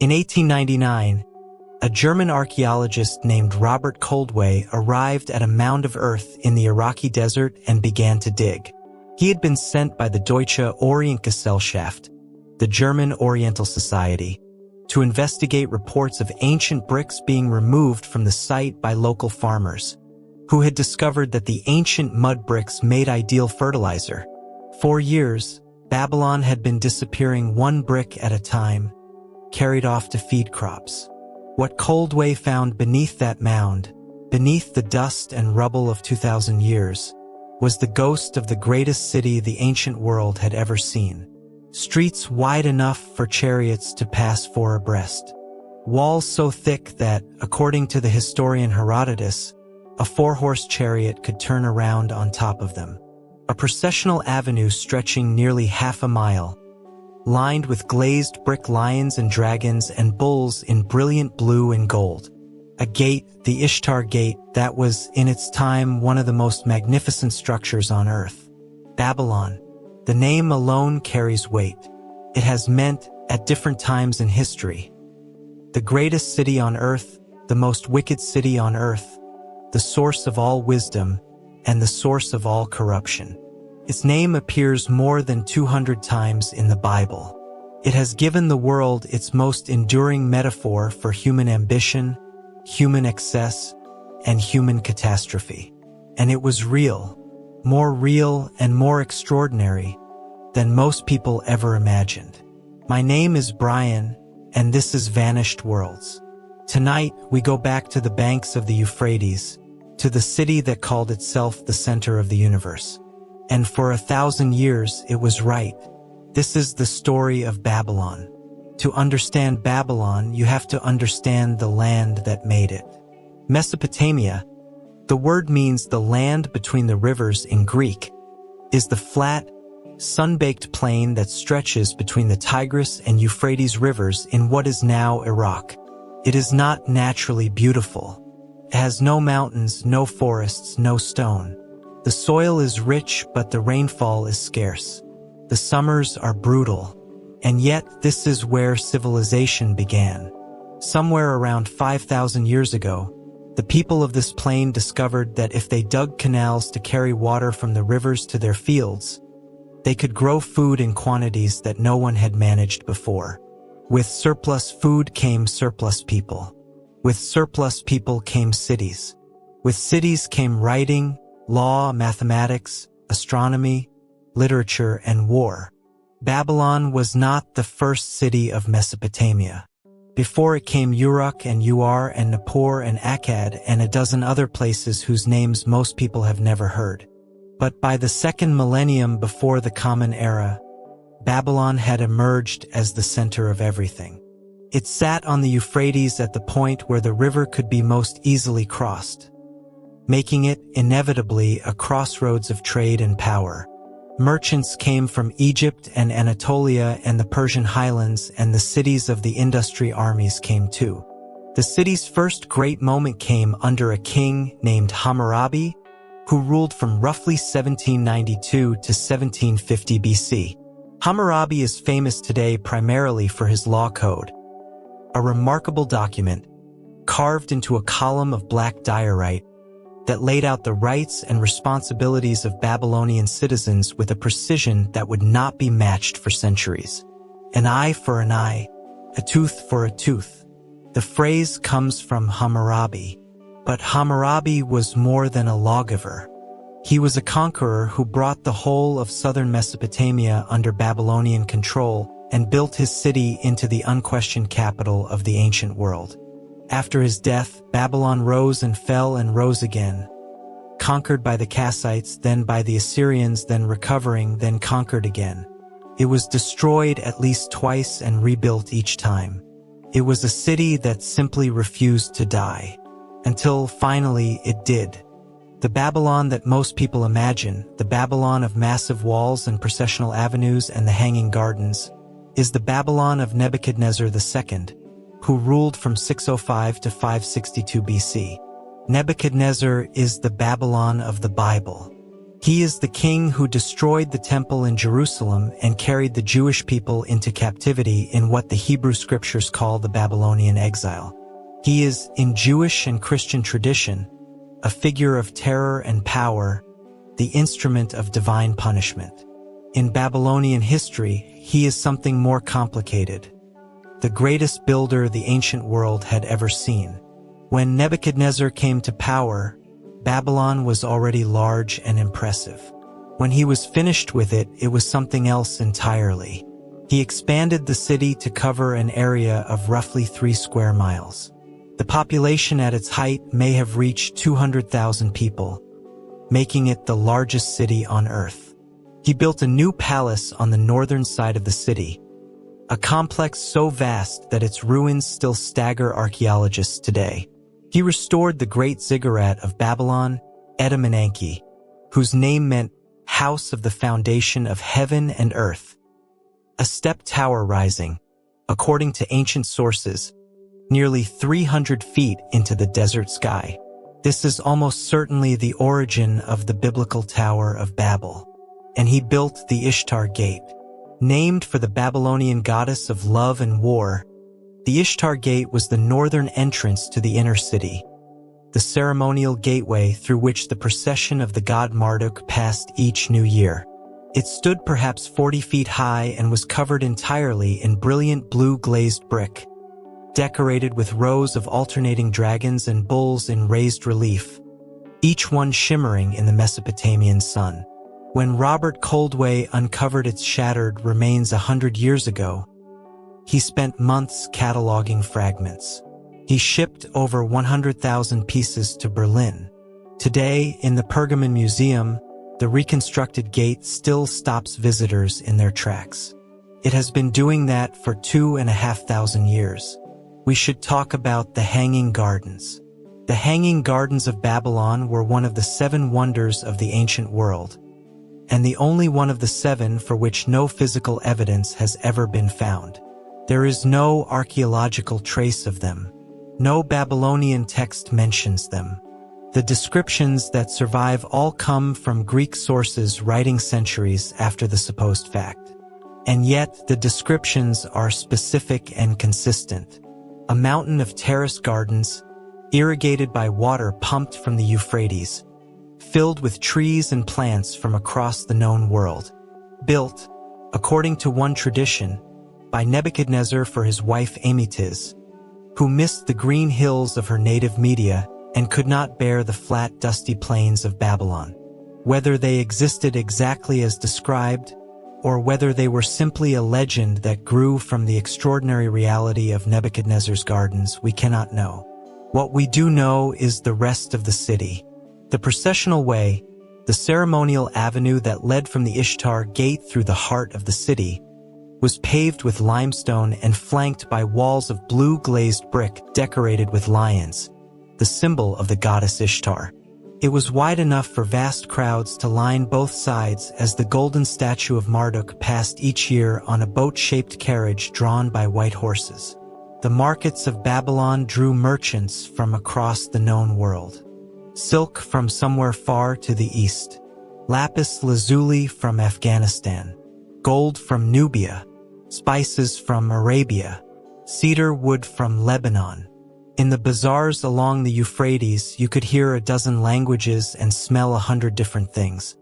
In 1899, a German archaeologist named Robert Koldewey arrived at a mound of earth in the Iraqi desert and began to dig. He had been sent by the Deutsche Orientgesellschaft, the German Oriental Society, to investigate reports of ancient bricks being removed from the site by local farmers, who had discovered that the ancient mud bricks made ideal fertilizer. For years, Babylon had been disappearing one brick at a time, carried off to feed crops. What Koldewey found beneath that mound, beneath the dust and rubble of 2,000 years, was the ghost of the greatest city the ancient world had ever seen. Streets wide enough for chariots to pass four abreast. Walls so thick that, according to the historian Herodotus, a four-horse chariot could turn around on top of them. A processional avenue stretching nearly half a mile, lined with glazed brick lions and dragons and bulls in brilliant blue and gold. A gate, the Ishtar Gate, that was, in its time, one of the most magnificent structures on earth. Babylon. The name alone carries weight. It has meant, at different times in history, the greatest city on earth, the most wicked city on earth, the source of all wisdom, and the source of all corruption. Its name appears more than 200 times in the Bible. It has given the world its most enduring metaphor for human ambition, human excess, and human catastrophe. And it was real, more real and more extraordinary than most people ever imagined. My name is Brian, and this is Vanished Worlds. Tonight, we go back to the banks of the Euphrates, to the city that called itself the center of the universe. And for 1,000 years, it was right. This is the story of Babylon. To understand Babylon, you have to understand the land that made it. Mesopotamia, the word means the land between the rivers in Greek, is the flat, sun-baked plain that stretches between the Tigris and Euphrates rivers in what is now Iraq. It is not naturally beautiful. It has no mountains, no forests, no stone. The soil is rich, but the rainfall is scarce. The summers are brutal. And yet, this is where civilization began. Somewhere around 5,000 years ago, the people of this plain discovered that if they dug canals to carry water from the rivers to their fields, they could grow food in quantities that no one had managed before. With surplus food came surplus people. With surplus people came cities. With cities came writing, law, mathematics, astronomy, literature, and war. Babylon was not the first city of Mesopotamia. Before it came Uruk and Ur and Nippur and Akkad and a dozen other places whose names most people have never heard. But by the second millennium before the Common Era, Babylon had emerged as the center of everything. It sat on the Euphrates at the point where the river could be most easily crossed, making it, inevitably, a crossroads of trade and power. Merchants came from Egypt and Anatolia and the Persian highlands, and the cities of the industry armies came too. The city's first great moment came under a king named Hammurabi, who ruled from roughly 1792 to 1750 BC. Hammurabi is famous today primarily for his law code, a remarkable document carved into a column of black diorite that laid out the rights and responsibilities of Babylonian citizens with a precision that would not be matched for centuries. An eye for an eye, a tooth for a tooth. The phrase comes from Hammurabi, but Hammurabi was more than a lawgiver. He was a conqueror who brought the whole of southern Mesopotamia under Babylonian control and built his city into the unquestioned capital of the ancient world. After his death, Babylon rose and fell and rose again, conquered by the Kassites, then by the Assyrians, then recovering, then conquered again. It was destroyed at least twice and rebuilt each time. It was a city that simply refused to die, until finally it did. The Babylon that most people imagine, the Babylon of massive walls and processional avenues and the hanging gardens, is the Babylon of Nebuchadnezzar II, who ruled from 605 to 562 BC. Nebuchadnezzar is the Babylon of the Bible. He is the king who destroyed the temple in Jerusalem and carried the Jewish people into captivity in what the Hebrew scriptures call the Babylonian exile. He is, in Jewish and Christian tradition, a figure of terror and power, the instrument of divine punishment. In Babylonian history, he is something more complicated, the greatest builder the ancient world had ever seen. When Nebuchadnezzar came to power, Babylon was already large and impressive. When he was finished with it, it was something else entirely. He expanded the city to cover an area of roughly 3 square miles. The population at its height may have reached 200,000 people, making it the largest city on Earth. He built a new palace on the northern side of the city, a complex so vast that its ruins still stagger archaeologists today. He restored the Great Ziggurat of Babylon, Edom and Enki, whose name meant House of the Foundation of Heaven and Earth, a step tower rising, according to ancient sources, nearly 300 feet into the desert sky. This is almost certainly the origin of the biblical Tower of Babel. And he built the Ishtar Gate. Named for the Babylonian goddess of love and war, the Ishtar Gate was the northern entrance to the inner city, the ceremonial gateway through which the procession of the god Marduk passed each new year. It stood perhaps 40 feet high and was covered entirely in brilliant blue glazed brick, decorated with rows of alternating dragons and bulls in raised relief, each one shimmering in the Mesopotamian sun. When Robert Coldway uncovered its shattered remains 100 years ago, he spent months cataloging fragments. He shipped over 100,000 pieces to Berlin. Today, in the Pergamon Museum, the reconstructed gate still stops visitors in their tracks. It has been doing that for 2,500 years. We should talk about the Hanging Gardens. The Hanging Gardens of Babylon were one of the 7 wonders of the ancient world, and the only one of the 7 for which no physical evidence has ever been found. There is no archaeological trace of them. No Babylonian text mentions them. The descriptions that survive all come from Greek sources writing centuries after the supposed fact. And yet, the descriptions are specific and consistent. A mountain of terrace gardens, irrigated by water pumped from the Euphrates, filled with trees and plants from across the known world. Built, according to one tradition, by Nebuchadnezzar for his wife Amytis, who missed the green hills of her native Media and could not bear the flat, dusty plains of Babylon. Whether they existed exactly as described, or whether they were simply a legend that grew from the extraordinary reality of Nebuchadnezzar's gardens, we cannot know. What we do know is the rest of the city. The processional way, the ceremonial avenue that led from the Ishtar Gate through the heart of the city, was paved with limestone and flanked by walls of blue glazed brick decorated with lions, the symbol of the goddess Ishtar. It was wide enough for vast crowds to line both sides as the golden statue of Marduk passed each year on a boat-shaped carriage drawn by white horses. The markets of Babylon drew merchants from across the known world. Silk from somewhere far to the east, lapis lazuli from Afghanistan, gold from Nubia, spices from Arabia, cedar wood from Lebanon. In the bazaars along the Euphrates, you could hear a dozen languages and smell 100 different things.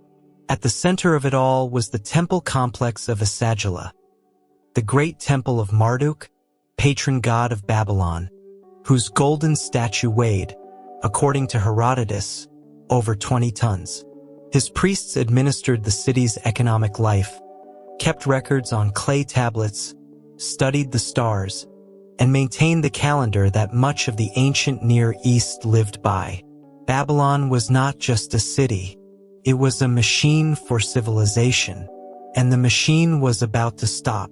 At the center of it all was the temple complex of Esagila, the great temple of Marduk, patron god of Babylon, whose golden statue weighed, according to Herodotus, over 20 tons. His priests administered the city's economic life, kept records on clay tablets, studied the stars, and maintained the calendar that much of the ancient Near East lived by. Babylon was not just a city. It was a machine for civilization, and the machine was about to stop.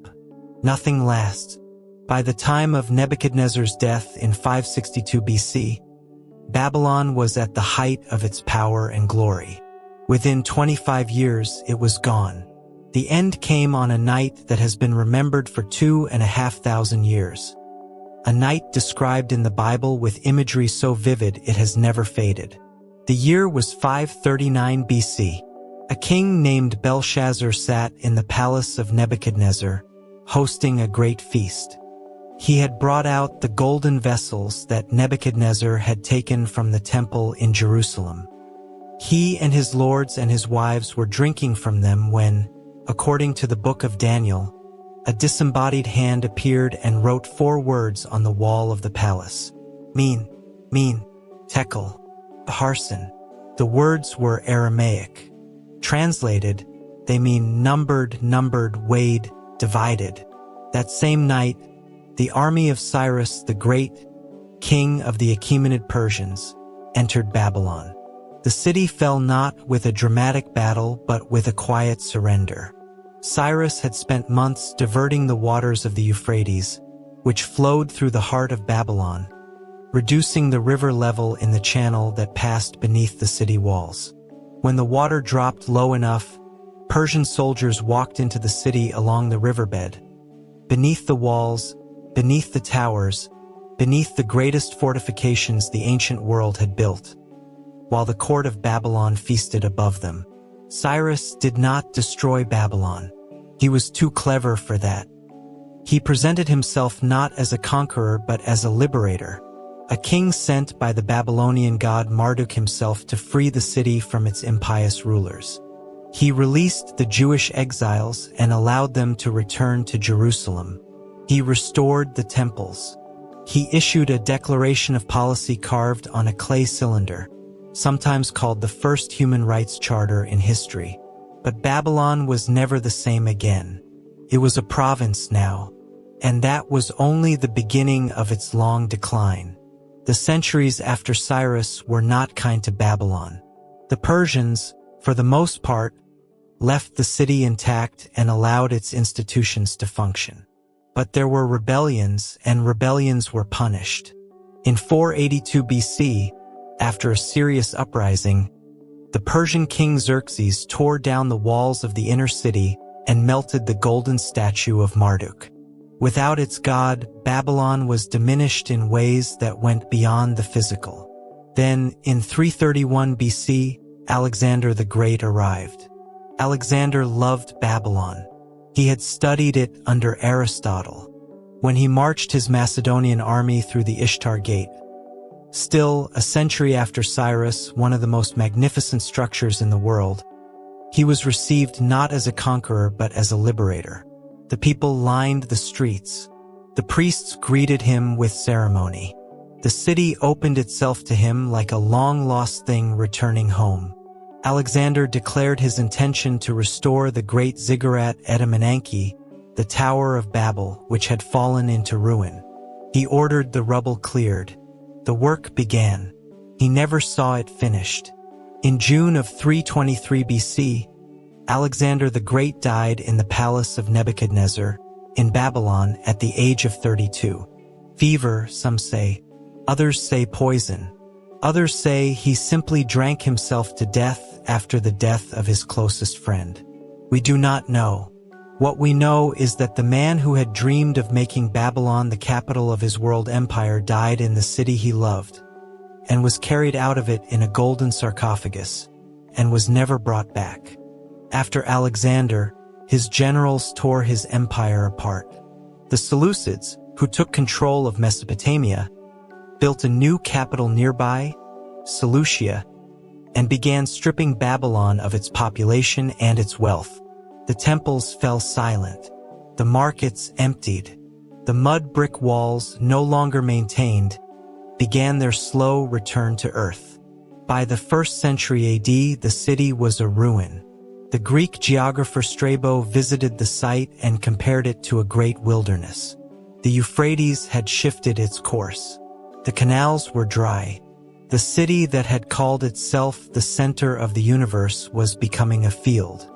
Nothing lasts. By the time of Nebuchadnezzar's death in 562 BC, Babylon was at the height of its power and glory. Within 25 years, it was gone. The end came on a night that has been remembered for 2,500 years. A night described in the Bible with imagery so vivid it has never faded. The year was 539 BC. A king named Belshazzar sat in the palace of Nebuchadnezzar, hosting a great feast. He had brought out the golden vessels that Nebuchadnezzar had taken from the temple in Jerusalem. He and his lords and his wives were drinking from them when, according to the book of Daniel, a disembodied hand appeared and wrote 4 words on the wall of the palace. Min, Tekel, Harsin. The words were Aramaic. Translated, they mean numbered, weighed, divided. That same night, the army of Cyrus the Great, king of the Achaemenid Persians, entered Babylon. The city fell not with a dramatic battle but with a quiet surrender. Cyrus had spent months diverting the waters of the Euphrates, which flowed through the heart of Babylon, reducing the river level in the channel that passed beneath the city walls. When the water dropped low enough, Persian soldiers walked into the city along the riverbed. Beneath the walls, beneath the towers, beneath the greatest fortifications the ancient world had built, while the court of Babylon feasted above them. Cyrus did not destroy Babylon. He was too clever for that. He presented himself not as a conqueror but as a liberator, a king sent by the Babylonian god Marduk himself to free the city from its impious rulers. He released the Jewish exiles and allowed them to return to Jerusalem. He restored the temples. He issued a declaration of policy carved on a clay cylinder, sometimes called the first human rights charter in history. But Babylon was never the same again. It was a province now, and that was only the beginning of its long decline. The centuries after Cyrus were not kind to Babylon. The Persians, for the most part, left the city intact and allowed its institutions to function. But there were rebellions, and rebellions were punished. In 482 BC, after a serious uprising, the Persian king Xerxes tore down the walls of the inner city and melted the golden statue of Marduk. Without its god, Babylon was diminished in ways that went beyond the physical. Then, in 331 BC, Alexander the Great arrived. Alexander loved Babylon. He had studied it under Aristotle when he marched his Macedonian army through the Ishtar Gate. Still, a century after Cyrus, one of the most magnificent structures in the world, he was received not as a conqueror but as a liberator. The people lined the streets. The priests greeted him with ceremony. The city opened itself to him like a long-lost thing returning home. Alexander declared his intention to restore the great ziggurat at Etemenanke, the Tower of Babel, which had fallen into ruin. He ordered the rubble cleared. The work began. He never saw it finished. In June of 323 BC, Alexander the Great died in the palace of Nebuchadnezzar, in Babylon, at the age of 32. Fever, some say. Others say poison. Others say he simply drank himself to death after the death of his closest friend. We do not know. What we know is that the man who had dreamed of making Babylon the capital of his world empire died in the city he loved, and was carried out of it in a golden sarcophagus, and was never brought back. After Alexander, his generals tore his empire apart. The Seleucids, who took control of Mesopotamia, built a new capital nearby, Seleucia, and began stripping Babylon of its population and its wealth. The temples fell silent. The markets emptied. The mud brick walls, no longer maintained, began their slow return to earth. By the 1st century AD, the city was a ruin. The Greek geographer Strabo visited the site and compared it to a great wilderness. The Euphrates had shifted its course. The canals were dry. The city that had called itself the center of the universe was becoming a field.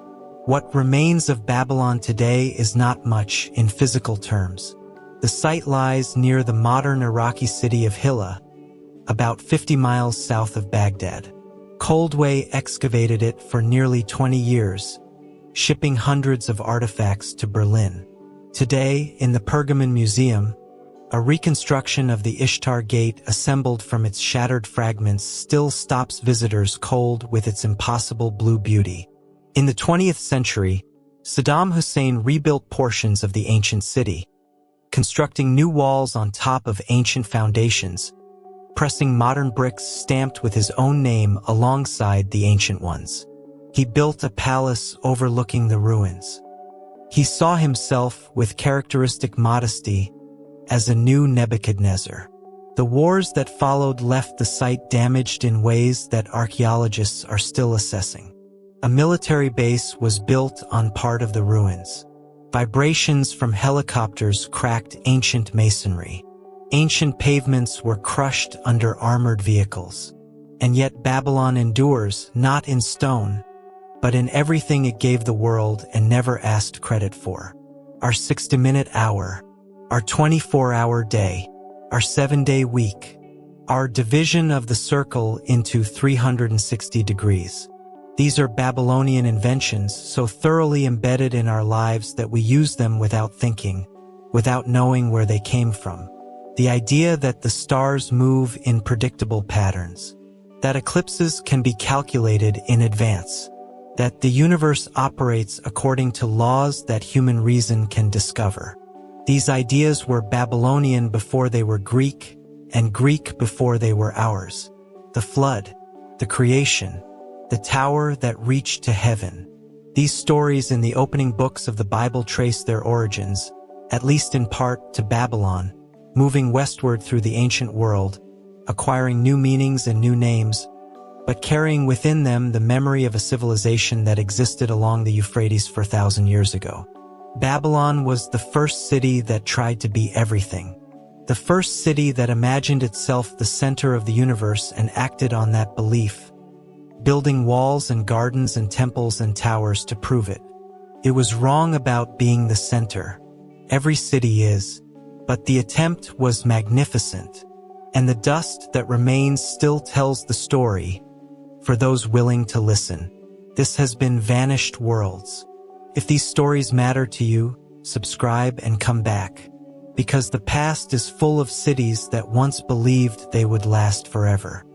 What remains of Babylon today is not much in physical terms. The site lies near the modern Iraqi city of Hilla, about 50 miles south of Baghdad. Coldway excavated it for nearly 20 years, shipping hundreds of artifacts to Berlin. Today, in the Pergamon Museum, a reconstruction of the Ishtar Gate assembled from its shattered fragments still stops visitors cold with its impossible blue beauty. In the 20th century, Saddam Hussein rebuilt portions of the ancient city, constructing new walls on top of ancient foundations, pressing modern bricks stamped with his own name alongside the ancient ones. He built a palace overlooking the ruins. He saw himself, with characteristic modesty, as a new Nebuchadnezzar. The wars that followed left the site damaged in ways that archaeologists are still assessing. A military base was built on part of the ruins. Vibrations from helicopters cracked ancient masonry. Ancient pavements were crushed under armored vehicles. And yet Babylon endures, not in stone, but in everything it gave the world and never asked credit for. Our 60-minute hour, our 24-hour day, our 7-day week, our division of the circle into 360 degrees. These are Babylonian inventions so thoroughly embedded in our lives that we use them without thinking, without knowing where they came from. The idea that the stars move in predictable patterns, that eclipses can be calculated in advance, that the universe operates according to laws that human reason can discover. These ideas were Babylonian before they were Greek, and Greek before they were ours. The flood, the creation, the tower that reached to heaven. These stories in the opening books of the Bible trace their origins, at least in part, to Babylon, moving westward through the ancient world, acquiring new meanings and new names, but carrying within them the memory of a civilization that existed along the Euphrates 4,000 years ago. Babylon was the first city that tried to be everything. The first city that imagined itself the center of the universe and acted on that belief, building walls and gardens and temples and towers to prove it. It was wrong about being the center. Every city is. But the attempt was magnificent, and the dust that remains still tells the story for those willing to listen. This has been Vanished Worlds. If these stories matter to you, subscribe and come back, because the past is full of cities that once believed they would last forever.